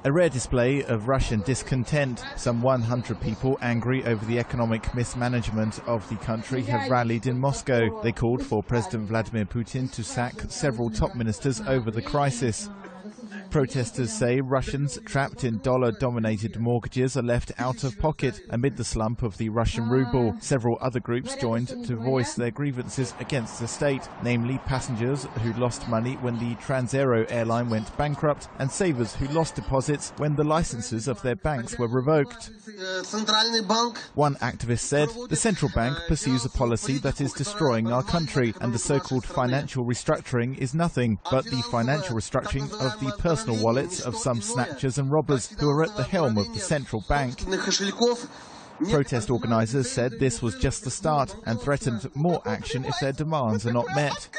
A rare display of Russian discontent. Some 100 people angry over the economic mismanagement of the country have rallied in Moscow. They called for President Vladimir Putin to sack several top ministers over the crisis. Protesters say Russians trapped in dollar-dominated mortgages are left out of pocket amid the slump of the Russian ruble. Several other groups joined to voice their grievances against the state, namely passengers who lost money when the Transaero airline went bankrupt and savers who lost deposits when the licenses of their banks were revoked. One activist said, "The central bank pursues a policy that is destroying our country, and the so-called financial restructuring is nothing but the financial restructuring of the personal wallets of some snatchers and robbers who are at the helm of the central bank." Protest organisers said this was just the start and threatened more action if their demands are not met.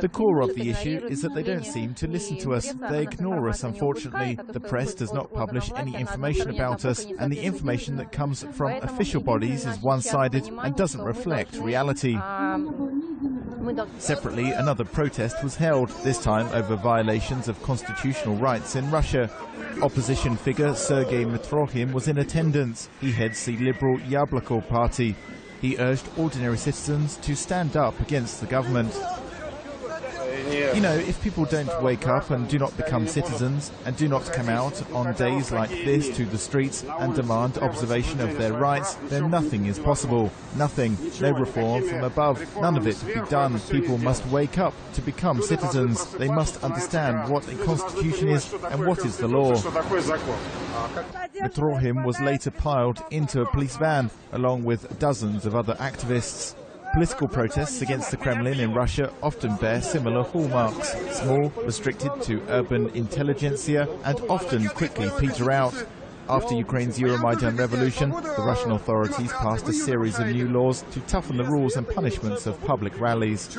The core of the issue is that they don't seem to listen to us. They ignore us, unfortunately. The press does not publish any information about us, and the information that comes from official bodies is one-sided and doesn't reflect reality. Separately, another protest was held, this time over violations of constitutional rights in Russia. Opposition figure Sergei Mitrokhim was in attendance. He heads the liberal Yabloko party. He urged ordinary citizens to stand up against the government. You know, if people don't wake up and do not become citizens and do not come out on days like this to the streets and demand observation of their rights, then nothing is possible. Nothing. No reform from above. None of it will be done. People must wake up to become citizens. They must understand what a constitution is and what is the law. Mitrokhim was later piled into a police van along with dozens of other activists. Political protests against the Kremlin in Russia often bear similar hallmarks: small, restricted to urban intelligentsia, and often quickly peter out. After Ukraine's Euromaidan revolution, the Russian authorities passed a series of new laws to toughen the rules and punishments of public rallies.